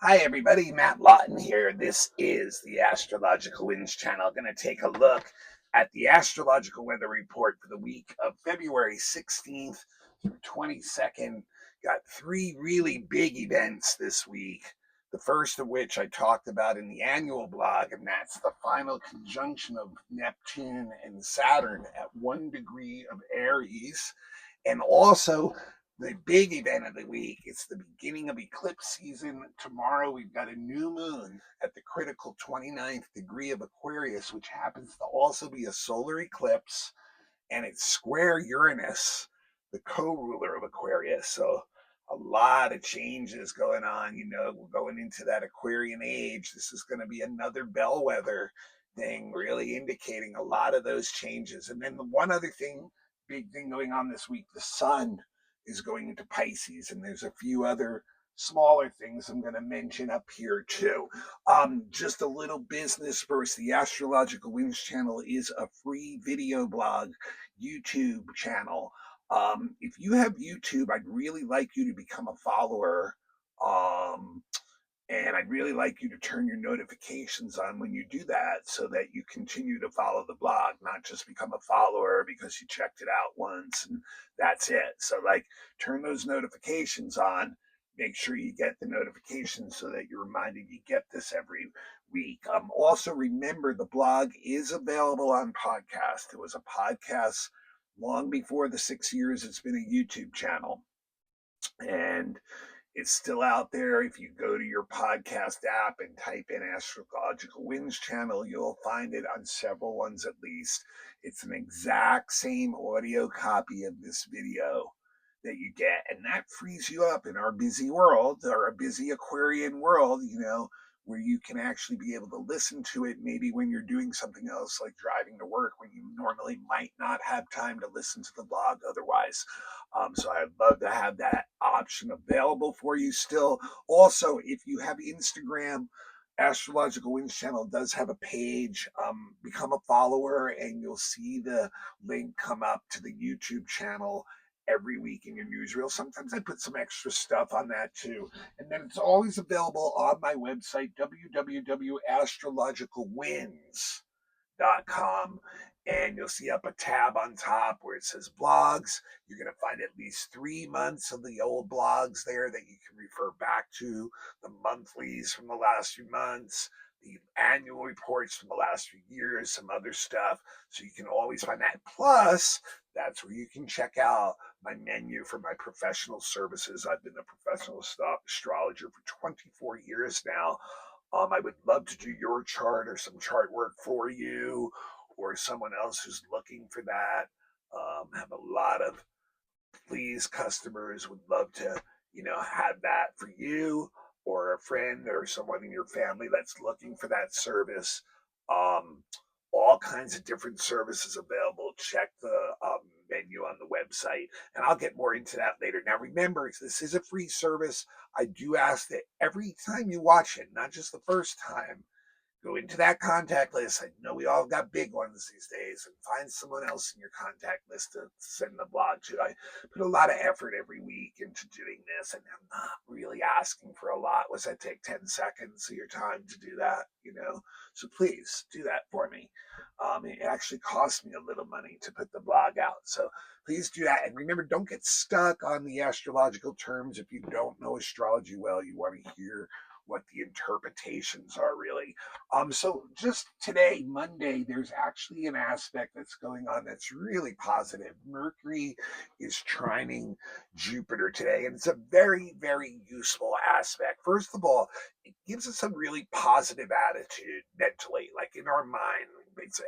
Hi everybody, Matt Lawton here. This is the Astrological Winds channel. Going to take a look at the astrological weather report for the week of February 16th through 22nd. Got three really big events this week. The first of which I talked about in the annual blog, and that's the final conjunction of Neptune and Saturn at 1 degree of Aries. And also the big event of the week. It's the beginning of eclipse season. Tomorrow we've got a new moon at the critical 29th degree of Aquarius, which happens to also be a solar eclipse, and it's square Uranus, the co-ruler of Aquarius. So a lot of changes going on. We're going into that Aquarian age. This is going to be another bellwether thing, really indicating a lot of those changes. And then the one other thing, big thing going on this week, the sun is going into Pisces, and there's a few other smaller things I'm going to mention up here too. Just a little business first. The Astrological Winds channel is a free video blog YouTube channel. If you have YouTube, I'd really like you to become a follower. And I'd really like you to turn your notifications on when you do that so that you continue to follow the blog, not just become a follower because you checked it out once and that's it. So, turn those notifications on. Make sure you get the notifications so that you're reminded you get this every week. Also, remember the blog is available on podcast. It was a podcast long before the 6 years it's been a YouTube channel. And it's still out there. If you go to your podcast app and type in Astrological Winds channel, you'll find it on several ones at least. It's an exact same audio copy of this video that you get. And that frees you up in our busy world, or a busy Aquarian world, where you can actually be able to listen to it maybe when you're doing something else like driving to work, when you normally might not have time to listen to the blog otherwise. So I'd love to have that option available for you still. Also, if you have Instagram, Astrological Winds channel does have a page. Become a follower and you'll see the link come up to the YouTube channel every week in your newsreel. Sometimes I put some extra stuff on that too. And then it's always available on my website, www.astrologicalwinds.com. And you'll see up a tab on top where it says blogs. You're going to find at least 3 months of the old blogs there that you can refer back to, the monthlies from the last few months, the annual reports from the last few years, some other stuff. So you can always find that. Plus, that's where you can check out my menu for my professional services. I've been a professional astrologer for 24 years now. I would love to do your chart or some chart work for you, or someone else who's looking for that. Have a lot of pleased customers, would love to, have that for you or a friend or someone in your family that's looking for that service. All kinds of different services available. Check the menu on the website, and I'll get more into that later. Now, remember, this is a free service. I do ask that every time you watch it, not just the first time, go into that contact list. I know we all got big ones these days, and find someone else in your contact list to send the blog to. I put a lot of effort every week into doing this, and I'm not really asking for a lot. Was that take 10 seconds of your time to do that? So please do that for me. It actually costs me a little money to put the blog out. So please do that. And remember, don't get stuck on the astrological terms. If you don't know astrology well, you want to hear what the interpretations are really. So just today, Monday, there's actually an aspect that's going on that's really positive. Mercury is trining Jupiter today, and it's a very, very useful aspect. First of all, it gives us a really positive attitude mentally, like in our mind.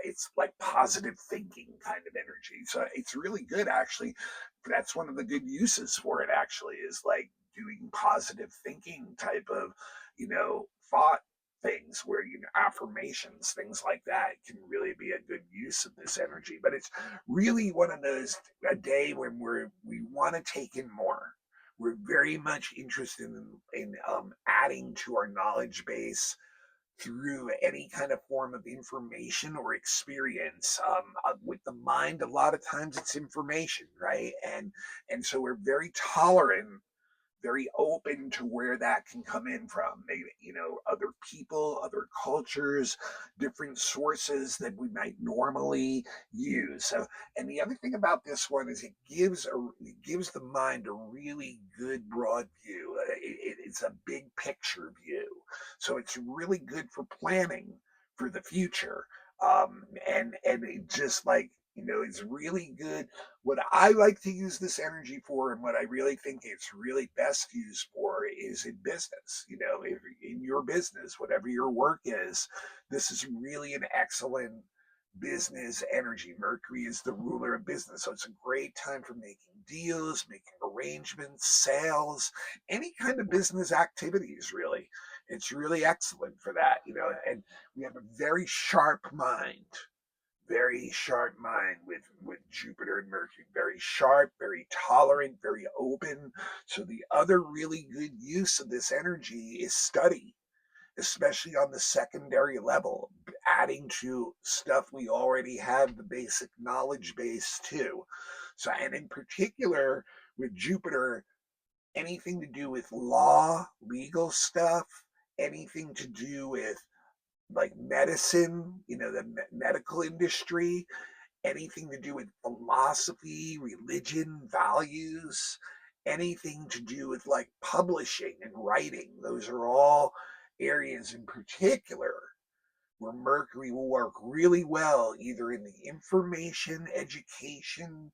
It's like positive thinking kind of energy. So it's really good, actually. That's one of the good uses for it, actually, is like doing positive thinking type of, thought things where, affirmations, things like that can really be a good use of this energy. But it's really one of those, a day when we want to take in more. We're very much interested in adding to our knowledge base through any kind of form of information or experience. With the mind, a lot of times it's information, right? And so we're very tolerant, very open to where that can come in from. Maybe, other people, other cultures, different sources that we might normally use. So, and the other thing about this one is it gives the mind a really good broad view. It's a big picture view, so it's really good for planning for the future. And it just like it's really good. What I like to use this energy for, and what I really think it's really best used for, is in business. If in your business, whatever your work is, this is really an excellent business energy. Mercury is the ruler of business, so it's a great time for making deals, making arrangements, sales, any kind of business activities. Really, it's really excellent for that. And we have a very sharp mind with Jupiter and Mercury. Very sharp, very tolerant, very open. So the other really good use of this energy is study, especially on the secondary level, adding to stuff we already have the basic knowledge base too. So, and in particular with Jupiter, anything to do with law, legal stuff, anything to do with like medicine, the medical industry, anything to do with philosophy, religion, values, anything to do with like publishing and writing. Those are all areas in particular where Mercury will work really well, either in the information, education,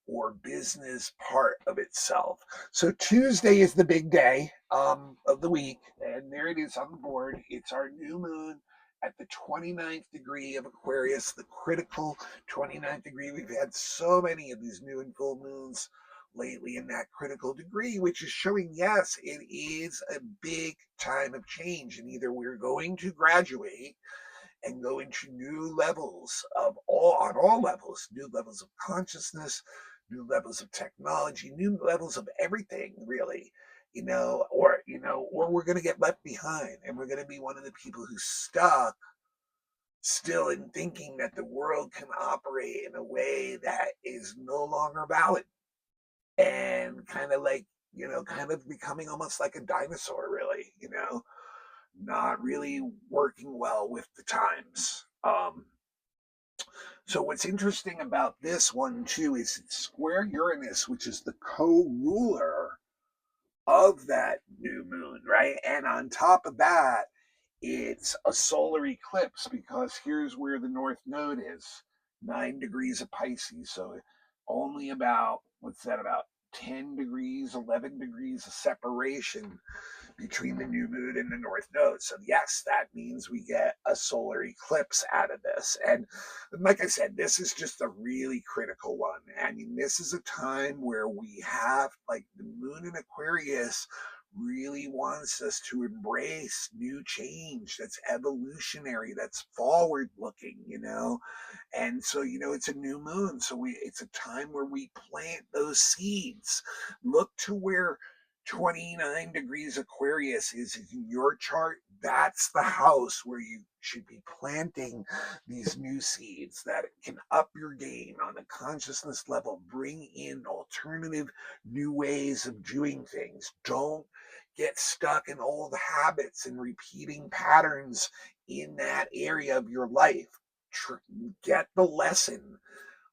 or business part of itself. So Tuesday is the big day of the week, and there it is on the board. It's our new moon at the 29th degree of Aquarius, the critical 29th degree. We've had so many of these new and full moons lately in that critical degree, which is showing, yes, it is a big time of change, and either we're going to graduate and go into new levels on all levels, new levels of consciousness, new levels of technology, new levels of everything, really. Or we're going to get left behind, and we're going to be one of the people who's stuck still in thinking that the world can operate in a way that is no longer valid, and kind of like kind of becoming almost like a dinosaur, really. Not really working well with the times. So what's interesting about this one too is it's square Uranus, which is the co-ruler of that new moon, right? And on top of that, it's a solar eclipse, because here's where the North Node is, 9 degrees of Pisces. So only about, what's that, about 10 degrees, 11 degrees of separation between the new moon and the North Node. So, yes, that means we get a solar eclipse out of this. And like I said, this is just a really critical one. I mean, this is a time where we have, like, the moon in Aquarius really wants us to embrace new change that's evolutionary, that's forward looking. And so it's a new moon, so it's a time where we plant those seeds. Look to where 29 degrees Aquarius is in your chart. That's the house where you should be planting these new seeds that can up your game on a consciousness level, bring in alternative new ways of doing things. Don't get stuck in old habits and repeating patterns in that area of your life. Get the lesson,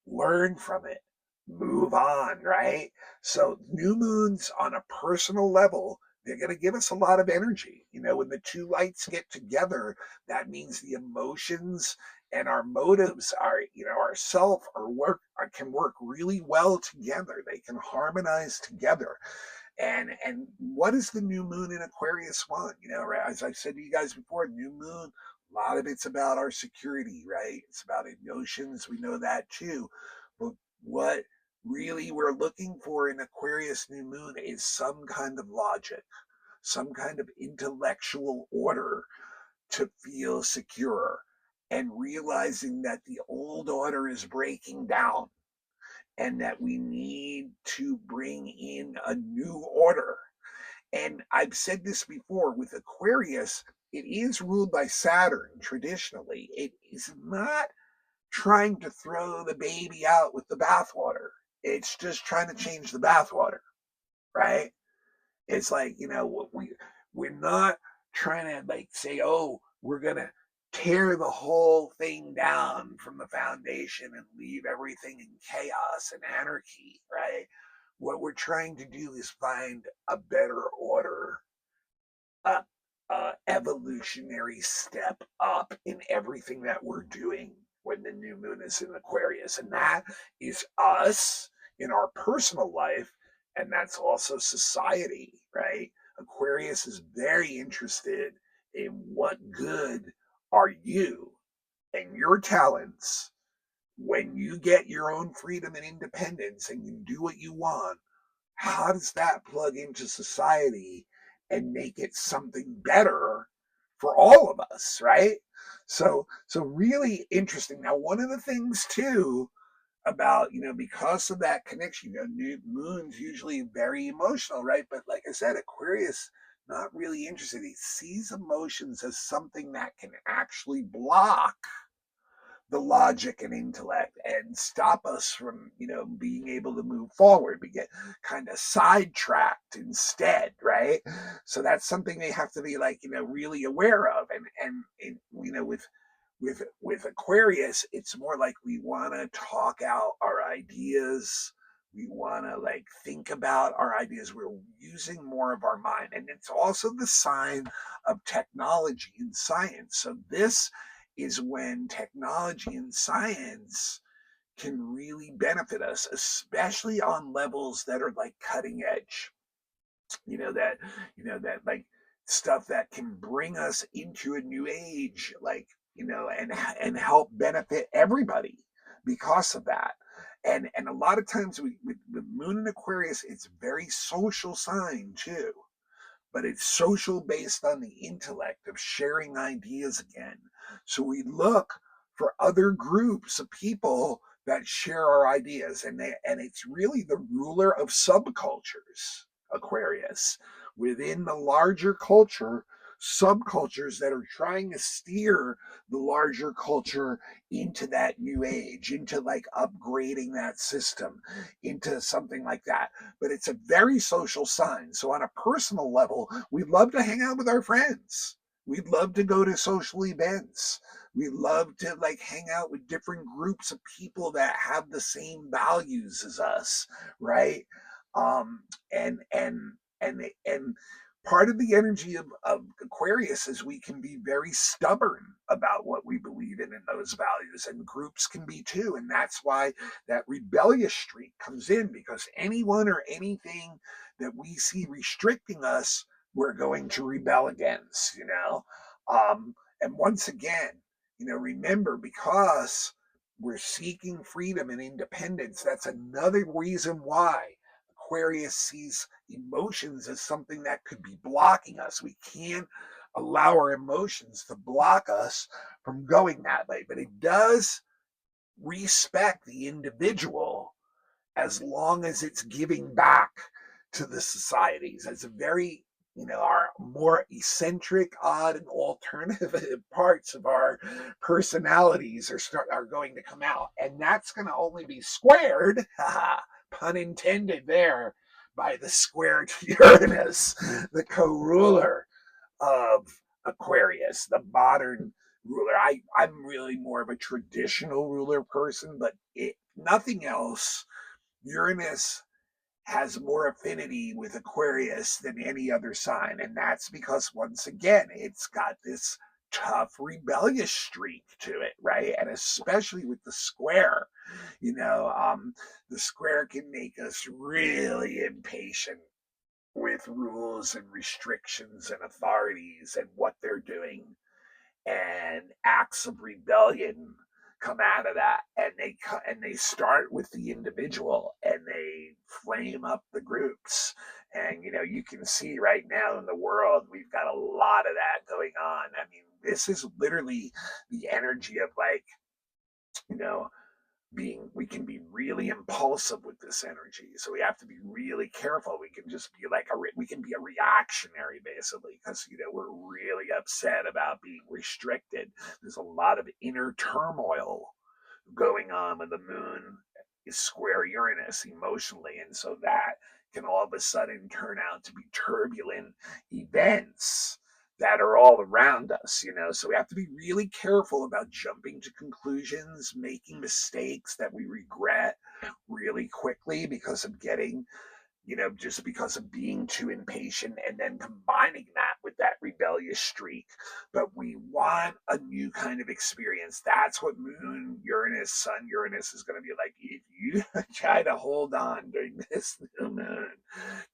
learn from it, move on, right? So, new moons on a personal level, they're going to give us a lot of energy. When the two lights get together, that means the emotions and our motives, our self, can work really well together. They can harmonize together. And what does the new moon in Aquarius want? As I said to you guys before, new moon, a lot of it's about our security, right? It's about emotions. We know that too. But what really we're looking for in Aquarius new moon is some kind of logic, some kind of intellectual order to feel secure, and realizing that the old order is breaking down, and that we need to bring in a new order. And I've said this before, with Aquarius, it is ruled by Saturn traditionally. It is not trying to throw the baby out with the bathwater. It's just trying to change the bathwater, right? It's like, we're not trying to like say, oh, we're gonna tear the whole thing down from the foundation and leave everything in chaos and anarchy, right? What we're trying to do is find a better order, a, a evolutionary step up in everything that we're doing when the new moon is in Aquarius. And that is us in our personal life, and that's also society, right? Aquarius is very interested in what good are you and your talents when you get your own freedom and independence and you do what you want. How does that plug into society and make it something better for all of us, right? So really interesting. Now, one of the things too about, because of that connection, new moon's usually very emotional, right? But like I said, Aquarius not really interested. He sees emotions as something that can actually block the logic and intellect and stop us from, being able to move forward. We get kind of sidetracked instead, right? So that's something they have to be like, really aware of. And with Aquarius, it's more like we want to talk out our ideas. We want to like think about our ideas. We're using more of our mind. And it's also the sign of technology and science. So this is when technology and science can really benefit us, especially on levels that are like cutting edge. That like stuff that can bring us into a new age, like, and help benefit everybody because of that. And a lot of times with moon in Aquarius, it's very social sign too, but it's social based on the intellect of sharing ideas again. So we look for other groups of people that share our ideas, and it's really the ruler of subcultures, Aquarius, within the larger culture, subcultures that are trying to steer the larger culture into that new age, into like upgrading that system, into something like that. But it's a very social sign. So on a personal level, we'd love to hang out with our friends. We'd love to go to social events. We love to like hang out with different groups of people that have the same values as us, right? Um, and part of the energy of Aquarius is we can be very stubborn about what we believe in those values, and groups can be too. And that's why that rebellious streak comes in, because anyone or anything that we see restricting us, we're going to rebel against. And once again, remember, because we're seeking freedom and independence, that's another reason why Aquarius sees emotions as something that could be blocking us. We can't allow our emotions to block us from going that way, but it does respect the individual as long as it's giving back to the societies. It's a very, our more eccentric, odd, and alternative parts of our personalities are going to come out, and that's going to only be squared, pun intended there, by the square to Uranus, the co-ruler of Aquarius, the modern ruler. I'm really more of a traditional ruler person, but nothing else. Uranus has more affinity with Aquarius than any other sign. And that's because, once again, it's got this tough, rebellious streak to it, right? And especially with the square, the square can make us really impatient with rules and restrictions and authorities and what they're doing, and acts of rebellion come out of that, and they start with the individual and they flame up the groups. And you can see right now in the world, we've got a lot of that going on. I mean, this is literally the energy of like, you know we can be really impulsive with this energy, so we have to be really careful. We can just be like we can be a reactionary, basically, because we're really upset about being restricted. There's a lot of inner turmoil going on when the moon is square Uranus emotionally, and so that can all of a sudden turn out to be turbulent events that are all around us. So we have to be really careful about jumping to conclusions, making mistakes that we regret really quickly because of just because of being too impatient, and then combining that with that rebellious streak. But we want a new kind of experience. That's what Moon Uranus, Sun Uranus is going to be like. If you try to hold on during this new moon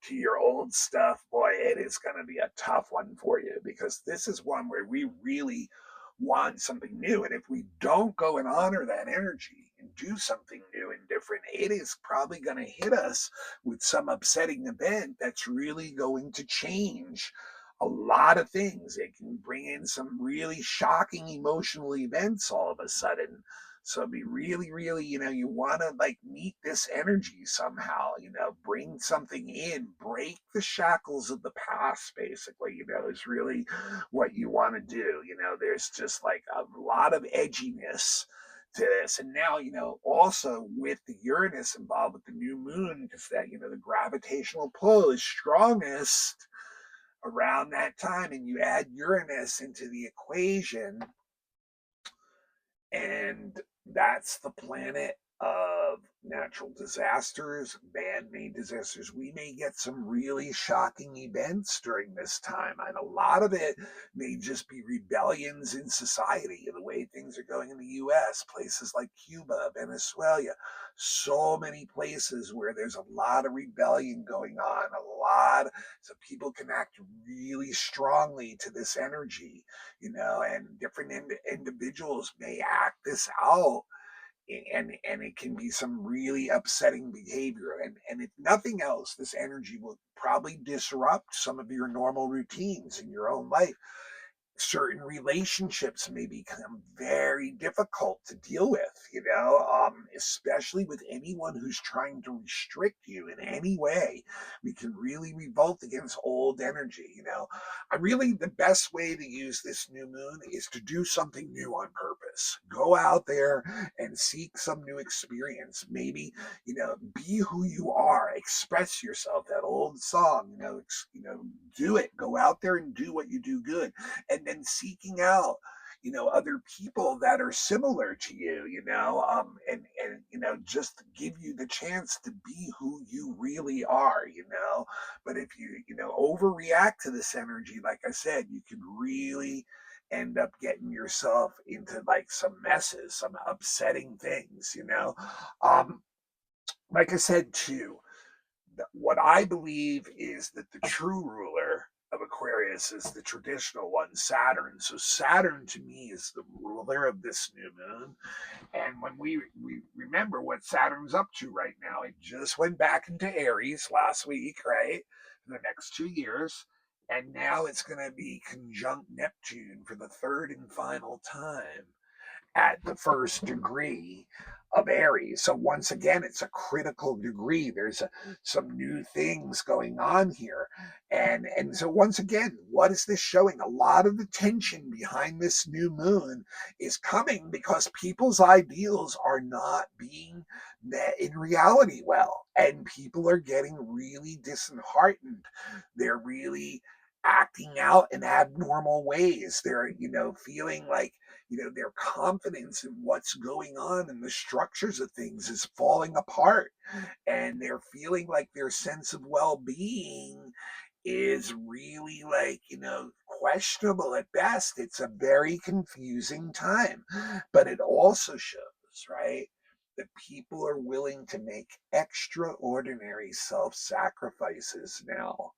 to your old stuff, boy, it is going to be a tough one for you, because this is one where we really want something new. And if we don't go and honor that energy and do something new and different, it is probably going to hit us with some upsetting event that's really going to change a lot of things. It can bring in some really shocking emotional events all of a sudden. So be really, really, you want to like meet this energy somehow, bring something in, break the shackles of the past, basically, is really what you want to do. There's just like a lot of edginess to this. And now, also with the Uranus involved with the new moon, because that, the gravitational pull is strongest around that time. And you add Uranus into the equation, and that's the planet of natural disasters, man-made disasters. We may get some really shocking events during this time, and a lot of it may just be rebellions in society, the way things are going in the US, places like Cuba, Venezuela, so many places where there's a lot of rebellion going on, so people can act really strongly to this energy, and different individuals may act this out, and it can be some really upsetting behavior. And if nothing else, this energy will probably disrupt some of your normal routines in your own life. Certain relationships may become very difficult to deal with, especially with anyone who's trying to restrict you in any way. We can really revolt against old energy. The best way to use this new moon is to do something new on purpose. Go out there and seek some new experience. Maybe, be who you are, express yourself, that old song, do it. Go out there and do what you do good, and then seeking out other people that are similar to you, and just give you the chance to be who you really are. But if you overreact to this energy, like I said, you can really end up getting yourself into like some messes, some upsetting things. um like I said too, what I believe is that the true ruler of Aquarius is the traditional one, Saturn. So Saturn to me is the ruler of this new moon. And when we remember what Saturn's up to right now, it just went back into Aries last week, right? For the next 2 years. And now it's going to be conjunct Neptune for the third and final time at the first degree of Aries. So once again, it's a critical degree. There's some new things going on here. And so once again, what is this showing? A lot of the tension behind this new moon is coming because people's ideals are not being met in reality well. And people are getting really disheartened. They're really acting out in abnormal ways. They're, feeling like, their confidence in what's going on and the structures of things is falling apart, and they're feeling like their sense of well-being is really like, questionable at best. It's a very confusing time, but it also shows, right, that people are willing to make extraordinary self-sacrifices now.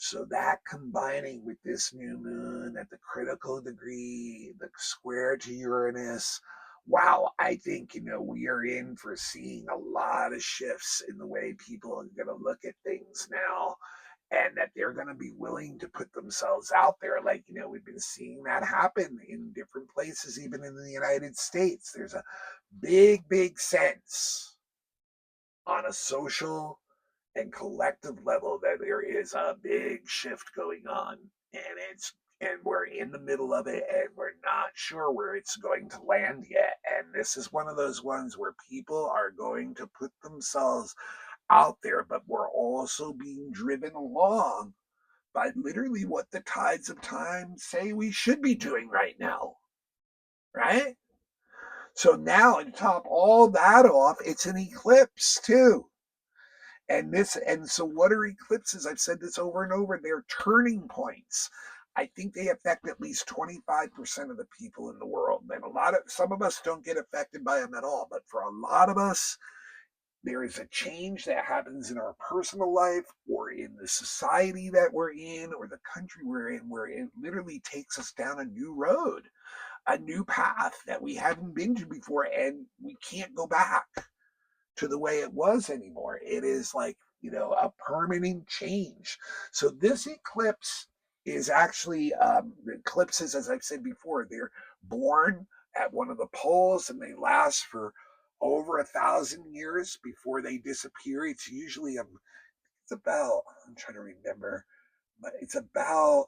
So that combining with this new moon at the critical degree, the square to Uranus, wow, I think, we are in for seeing a lot of shifts in the way people are going to look at things now, and that they're going to be willing to put themselves out there. Like, we've been seeing that happen in different places, even in the United States. There's a big, big sense on a social and collective level that there is a big shift going on, and we're in the middle of it, and we're not sure where it's going to land yet. And this is one of those ones where people are going to put themselves out there, but we're also being driven along by literally what the tides of time say we should be doing right now, right? So now, to top all that off, it's an eclipse too. And so what are eclipses? I've said this over and over. They're turning points. I think they affect at least 25% of the people in the world. And some of us don't get affected by them at all, but for a lot of us, there is a change that happens in our personal life or in the society that we're in or the country we're in, where it literally takes us down a new road, a new path that we haven't been to before, and we can't go back to the way it was anymore. It is like, a permanent change. So this eclipse is actually, the eclipses, as I've said before, they're born at one of the poles and they last for over 1,000 years before they disappear. It's usually, it's about, I'm trying to remember, but it's about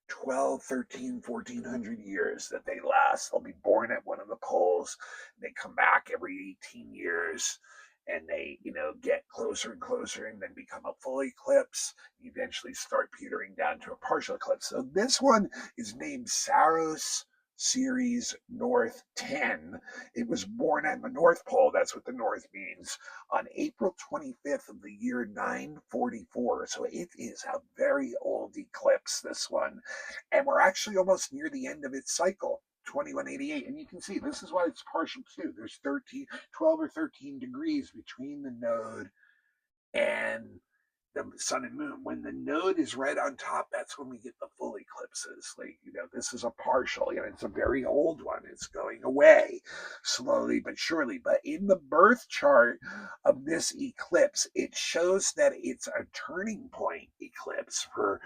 12, 13, 1400 years that they last. They'll be born at one of the poles. They come back every 18 years and they, get closer and closer and then become a full eclipse. Eventually start petering down to a partial eclipse. So this one is named Saros Series North 10. It was born at the North Pole. That's what the North means. On April 25th of the year 944. So it is a very old eclipse, this one. And we're actually almost near the end of its cycle, 2188. And you can see this is why it's partial too. There's 12 or 13 degrees between the node and the sun and moon. When the node is right on top, that's when we get the full eclipses. Like, this is a partial, it's a very old one. It's going away slowly but surely. But in the birth chart of this eclipse, it shows that it's a turning point eclipse for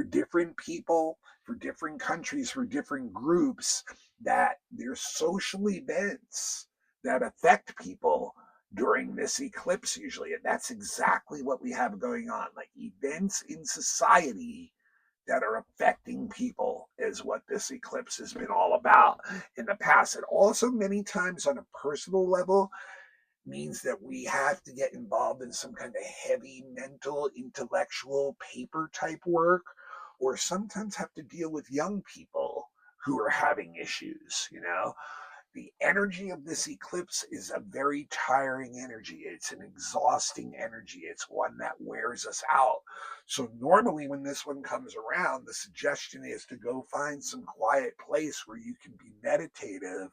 different people, for different countries, for different groups, that there's social events that affect people during this eclipse usually. And that's exactly what we have going on. Like, events in society that are affecting people is what this eclipse has been all about in the past. And also many times on a personal level means that we have to get involved in some kind of heavy mental, intellectual, paper type work, or sometimes have to deal with young people who are having issues. The energy of this eclipse is a very tiring energy. It's an exhausting energy. It's one that wears us out. So normally when this one comes around, the suggestion is to go find some quiet place where you can be meditative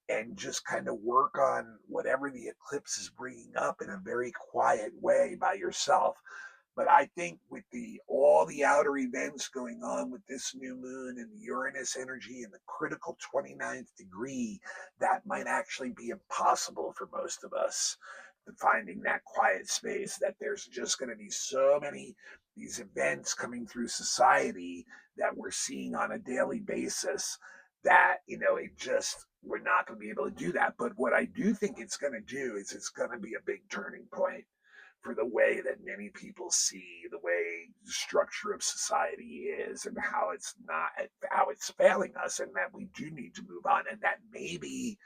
and just kind of work on whatever the eclipse is bringing up in a very quiet way by yourself. But I think with all the outer events going on with this new moon and the Uranus energy and the critical 29th degree, that might actually be impossible for most of us, finding that quiet space, that there's just going to be so many these events coming through society that we're seeing on a daily basis that, we're not going to be able to do that. But what I do think it's going to do is it's going to be a big turning point for the way that many people see the way the structure of society is, and how it's failing us, and that we do need to move on, and that maybe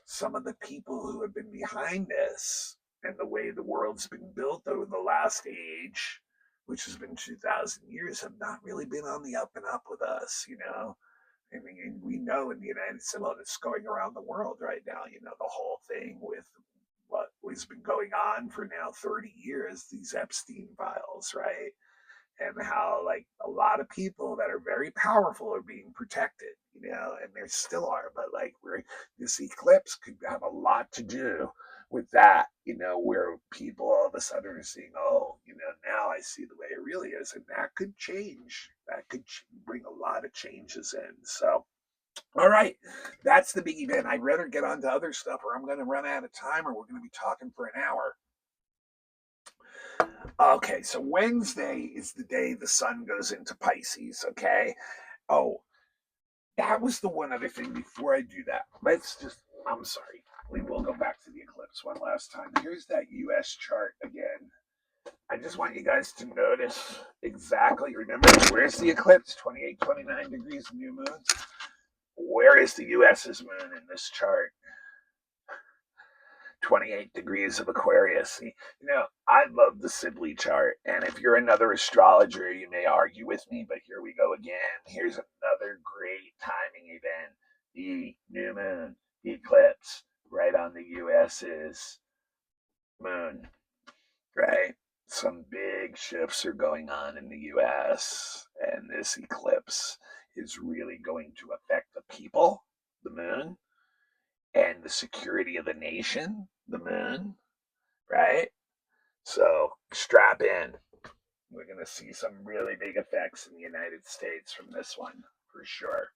some of the people who have been behind this and the way the world's been built over the last age, which has been 2,000 years, have not really been on the up and up with us. I mean, we know in the United States, it's going around the world right now, the whole thing with what has been going on for now 30 years, these Epstein files, right? And how, like, a lot of people that are very powerful are being protected, and there still are. But, like, this eclipse could have a lot to do with that, where people all of a sudden are seeing, now I see the way it really is. And that could change. That could bring a lot of changes in. So, all right, that's the big event. I'd rather get on to other stuff, or I'm going to run out of time, or we're going to be talking for an hour. Okay, so Wednesday is the day the sun goes into Pisces, okay? Oh, that was the one other thing before I do that. I'm sorry. We will go back to the eclipse one last time. Here's that US chart again. I just want you guys to notice exactly, remember, where's the eclipse? 28, 29 degrees new moons. Where is the US's moon in this chart? 28 degrees of Aquarius. I love the Sibley chart. And if you're another astrologer, you may argue with me, but here we go again. Here's another great timing event: the new moon eclipse right on the US's moon, right? Some big shifts are going on in the US, and this eclipse is really going to affect the people, the moon, and the security of the nation, the moon, right? So strap in. We're going to see some really big effects in the United States from this one, for sure.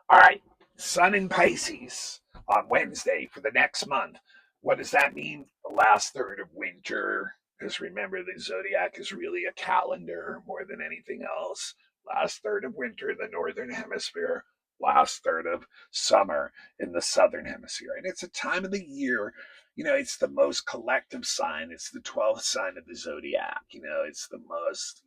All right, Sun in Pisces on Wednesday for the next month. What does that mean? The last third of winter. Because remember, the zodiac is really a calendar more than anything else. Last third of winter in the northern hemisphere, last third of summer in the southern hemisphere. And it's a time of the year, it's the most collective sign. It's the 12th sign of the zodiac. It's the most,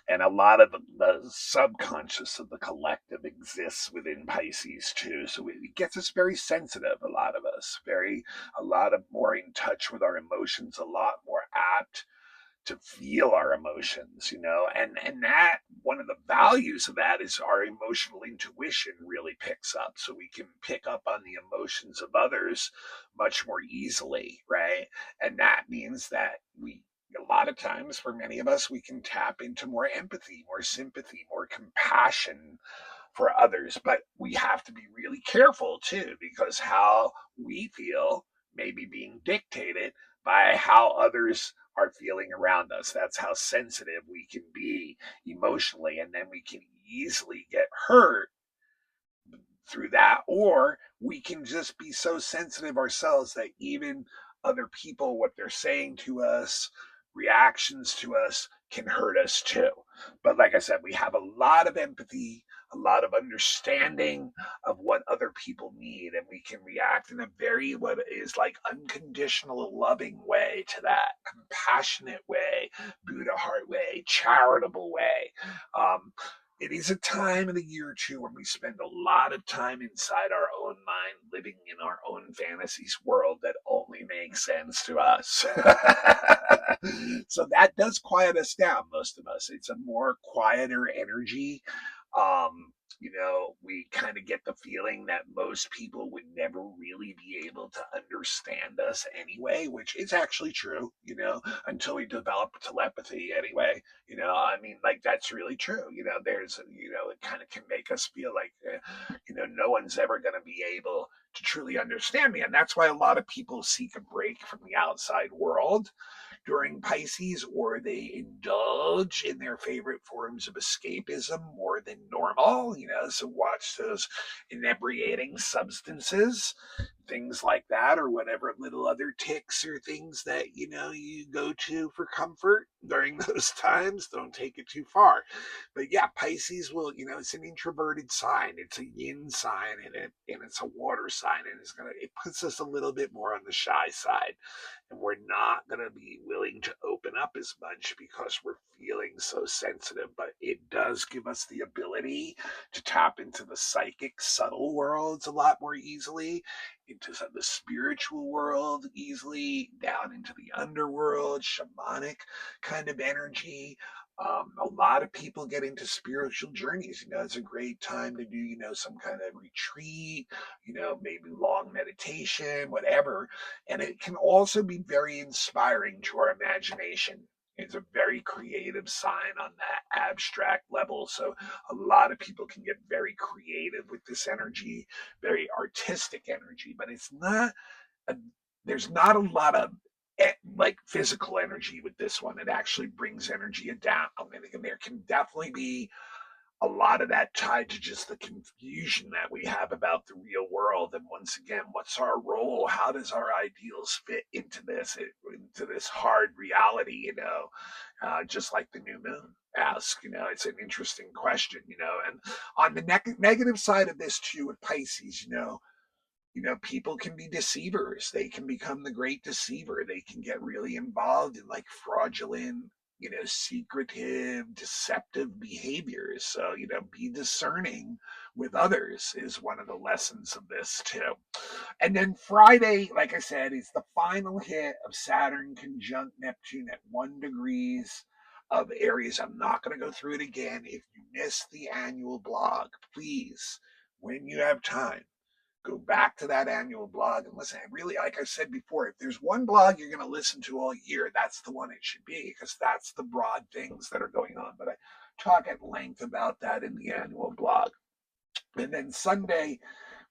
and a lot of the subconscious of the collective exists within Pisces too. So it gets us very sensitive, a lot of us, a lot of more in touch with our emotions, a lot more apt to feel our emotions, and that one of the values of that is our emotional intuition really picks up. So we can pick up on the emotions of others much more easily, right? And that means that a lot of times for many of us, we can tap into more empathy, more sympathy, more compassion for others. But we have to be really careful too, because how we feel may be being dictated by how others are feeling around us. That's how sensitive we can be emotionally, and then we can easily get hurt through that, or we can just be so sensitive ourselves that even other people, what they're saying to us, reactions to us, can hurt us too. But like I said, we have a lot of empathy, a lot of understanding of what other people need, and we can react in a very, what is like, unconditional, loving way to that, compassionate way, Buddha heart way, charitable way. It is a time of the year too when we spend a lot of time inside our own mind, living in our own fantasies world that only makes sense to us. So that does quiet us down, most of us. It's a more quieter energy. We kind of get the feeling that most people would never really be able to understand us anyway, which is actually true, until we develop telepathy anyway. I mean, like, that's really true. It kind of can make us feel like, no one's ever going to be able to truly understand me. And that's why a lot of people seek a break from the outside world during Pisces, or they indulge in their favorite forms of escapism more than normal, so watch those inebriating substances, things like that, or whatever little other ticks or things that you go to for comfort during those times. Don't take it too far. But yeah, Pisces will, it's an introverted sign. It's a yin sign, and it's a water sign, and it puts us a little bit more on the shy side, and we're not going to be willing to open up as much because we're feeling so sensitive. But it does give us the ability to tap into the psychic, subtle worlds a lot more easily, into the spiritual world easily, down into the underworld, shamanic kind of energy. A lot of people get into spiritual journeys. It's a great time to do, some kind of retreat, maybe long meditation, whatever. And it can also be very inspiring to our imagination. It's a very creative sign on that abstract level. So a lot of people can get very creative with this energy, very artistic energy, but a, there's not a lot of like physical energy with this one. It actually brings energy down. And there can definitely be a lot of that tied to just the confusion that we have about the real world. And once again, what's our role? How does our ideals fit into this hard reality? Just like the new moon asks. It's an interesting question. And on the negative side of this too, with Pisces, people can be deceivers. They can become the great deceiver. They can get really involved in like fraudulent secretive, deceptive behaviors. So, be discerning with others is one of the lessons of this too. And then Friday, like I said, is the final hit of Saturn conjunct Neptune at 1 degrees of Aries. I'm not going to go through it again. If you missed the annual blog, please, when you have time, go back to that annual blog and listen. Really, like I said before, if there's one blog you're going to listen to all year, that's the one it should be, because that's the broad things that are going on. But I talk at length about that in the annual blog. And then Sunday,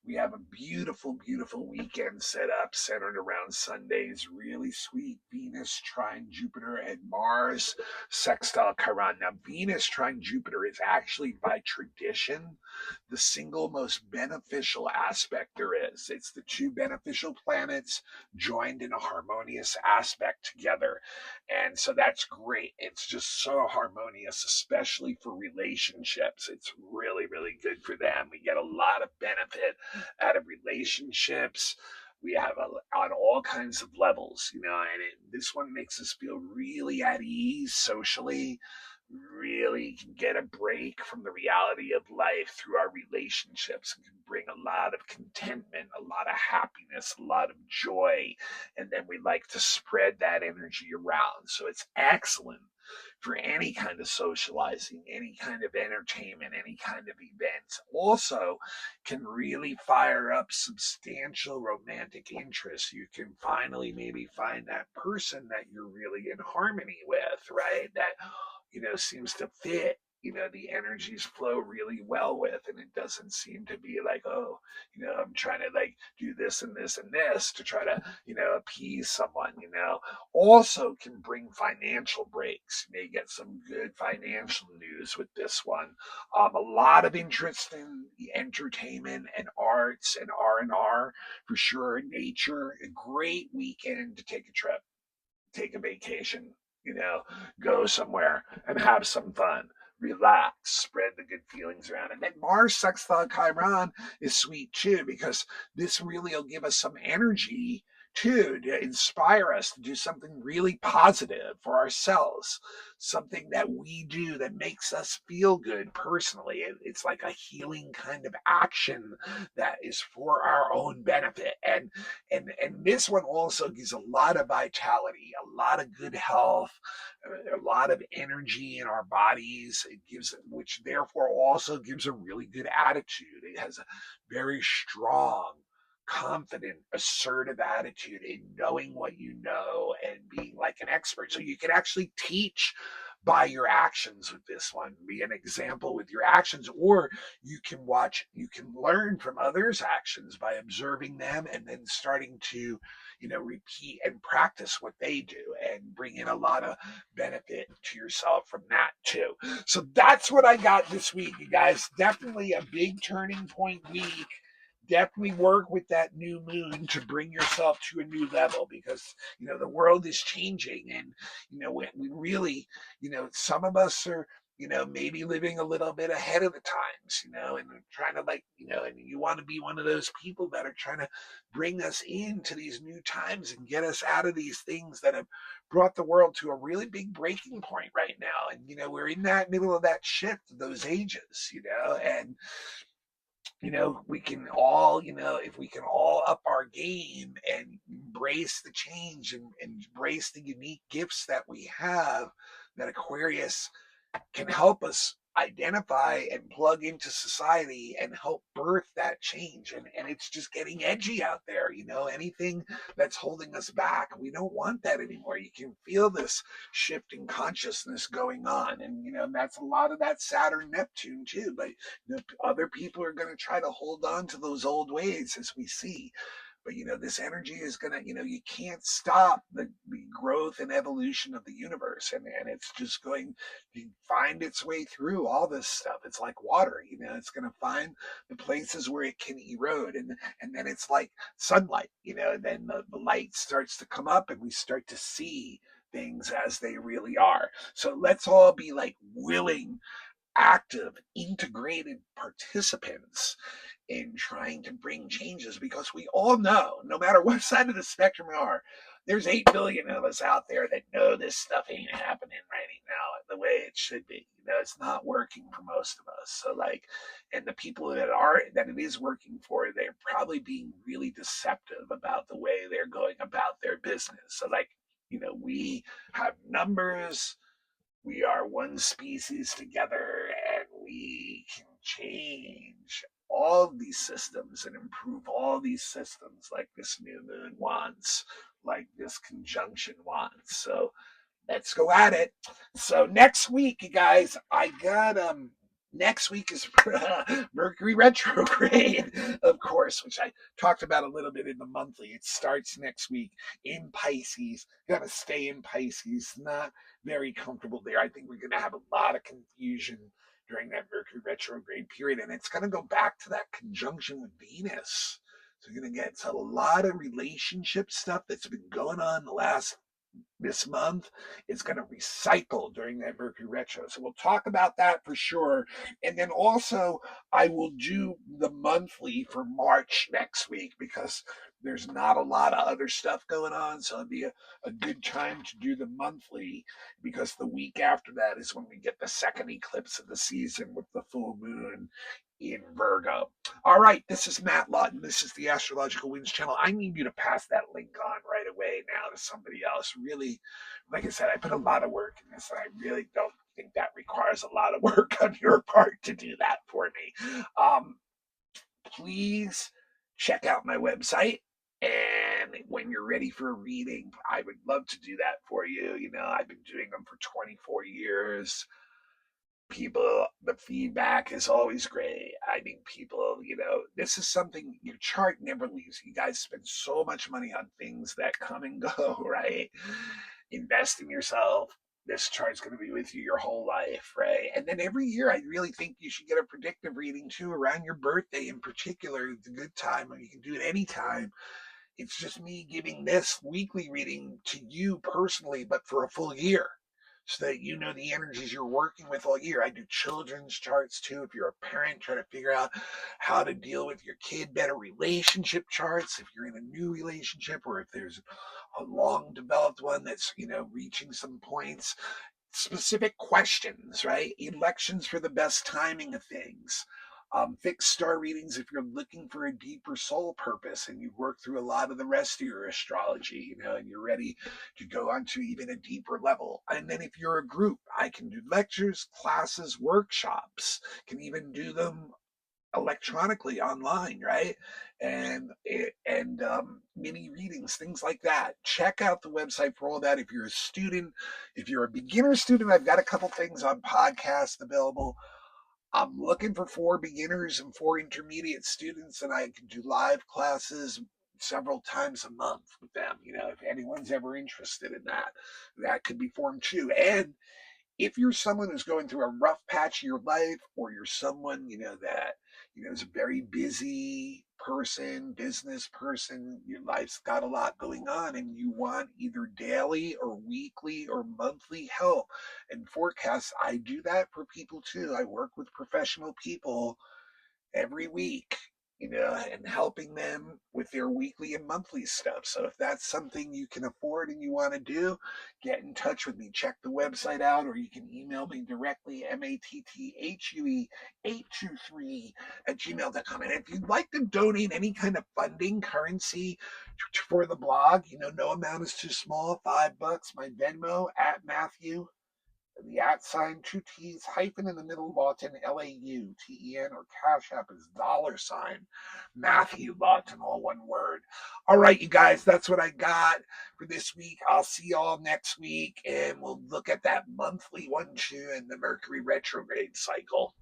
we have a beautiful, beautiful weekend set up centered around Sunday's really sweet Venus trine Jupiter and Mars sextile Chiron. Now, Venus trine Jupiter is actually, by tradition, the single most beneficial aspect there is. It's the two beneficial planets joined in a harmonious aspect together. And so that's great. It's just so harmonious, especially for relationships. It's really, really good for them. We get a lot of benefit out of relationships. We have on all kinds of levels, and this one makes us feel really at ease socially, really can get a break from the reality of life through our relationships, and can bring a lot of contentment, a lot of happiness, a lot of joy. And then we like to spread that energy around. So it's excellent for any kind of socializing, any kind of entertainment, any kind of events. Also, can really fire up substantial romantic interest. You can finally maybe find that person that you're really in harmony with, right? That, seems to fit, the energies flow really well with, and it doesn't seem to be like, oh, I'm trying to like do this and this and this to try to, appease someone. Also can bring financial breaks. You may get some good financial news with this one. A lot of interest in the entertainment and arts and R&R for sure. Nature, a great weekend to take a trip, take a vacation, go somewhere and have some fun. Relax, spread the good feelings around. And then Mars sextile Chiron is sweet too, because this really will give us some energy too, to inspire us to do something really positive for ourselves, something that we do that makes us feel good personally. It's like a healing kind of action that is for our own benefit. And this one also gives a lot of vitality, a lot of good health, a lot of energy in our bodies. It gives, which therefore also gives a really good attitude. It has a very strong, confident, assertive attitude in knowing what you know and being like an expert. So you can actually teach by your actions with this one, be an example with your actions, or you can learn from others' actions by observing them and then starting to, repeat and practice what they do and bring in a lot of benefit to yourself from that too. So that's what I got this week, you guys. Definitely a big turning point week. Definitely work with that new moon to bring yourself to a new level, because the world is changing, and we really, some of us are, maybe living a little bit ahead of the times, and trying to, like, and you want to be one of those people that are trying to bring us into these new times and get us out of these things that have brought the world to a really big breaking point right now. And we're in that middle of that shift of those ages, and we can all, if we can all up our game and embrace the change and embrace the unique gifts that we have, that Aquarius can help us identify and plug into society and help birth that change. And it's just getting edgy out there, anything that's holding us back. We don't want that anymore. You can feel this shift in consciousness going on. And, that's a lot of that Saturn Neptune too. But other people are going to try to hold on to those old ways, as we see. But this energy is gonna, you can't stop the growth and evolution of the universe, and it's just going to find its way through all this stuff. It's like water, it's gonna find the places where it can erode, and then it's like sunlight, and then the light starts to come up and we start to see things as they really are. So let's all be like willing, active, integrated participants in trying to bring changes, because we all know, no matter what side of the spectrum we are, there's 8 billion of us out there that know this stuff ain't happening right now the way it should be. It's not working for most of us. So like, and the people that it is working for, they're probably being really deceptive about the way they're going about their business. So like, we have numbers, we are one species together, and we can change all these systems and improve all these systems like this new moon wants, like this conjunction wants. So let's go at it. So next week, you guys, I got next week is Mercury retrograde, of course, which I talked about a little bit in the monthly. It starts next week in Pisces. Gotta stay in Pisces. Not very comfortable there. I think we're gonna have a lot of confusion during that Mercury retrograde period, and it's gonna go back to that conjunction with Venus. So you're gonna get a lot of relationship stuff that's been going on the last this month is going to recycle during that Mercury retro. So we'll talk about that for sure. And then also, I will do the monthly for March next week because there's not a lot of other stuff going on. So it'd be a good time to do the monthly because the week after that is when we get the second eclipse of the season with the full moon in Virgo. All right, this is Matt Lawton. This is the Astrological Winds channel. I need you to pass that link on right away now to somebody else. Really, like I said, I put a lot of work in this, and I really don't think that requires a lot of work on your part to do that for me. Please check out my website. And when you're ready for a reading, I would love to do that for you. I've been doing them for 24 years. People, the feedback is always great. I mean, people, this is something your chart never leaves. You guys spend so much money on things that come and go, right? Invest in yourself. This chart's going to be with you your whole life, right? And then every year, I really think you should get a predictive reading too around your birthday in particular. It's a good time, and you can do it anytime. It's just me giving this weekly reading to you personally, but for a full year so that you know the energies you're working with all year. I do children's charts too. If you're a parent trying to figure out how to deal with your kid better, relationship charts, if you're in a new relationship or if there's a long developed one that's, reaching some points, specific questions, right? Elections for the best timing of things. Fixed star readings if you're looking for a deeper soul purpose and you've worked through a lot of the rest of your astrology, and you're ready to go on to even a deeper level. And then if you're a group, I can do lectures, classes, workshops, can even do them electronically online, right? And mini readings, things like that. Check out the website for all that. If you're a student, if you're a beginner student, I've got a couple things on podcast available. I'm looking for 4 beginners and 4 intermediate students, and I can do live classes several times a month with them. If anyone's ever interested in that, that could be formed too. And if you're someone who's going through a rough patch of your life, or you're someone, that, is a very busy person, business person, your life's got a lot going on, and you want either daily or weekly or monthly help and forecasts, I do that for people too. I work with professional people every week, and helping them with their weekly and monthly stuff. So if that's something you can afford and you want to do, get in touch with me. Check the website out, or you can email me directly, matthure823 at gmail.com. And if you'd like to donate any kind of funding, currency for the blog, no amount is too small, $5. My Venmo at Matthew, the at sign, 2 T's, hyphen in the middle, Lawton, Lauten, or Cash App is $ Matthew Lawton, all one word. All right, you guys, that's what I got for this week. I'll see y'all next week, and we'll look at that monthly one too and the Mercury retrograde cycle.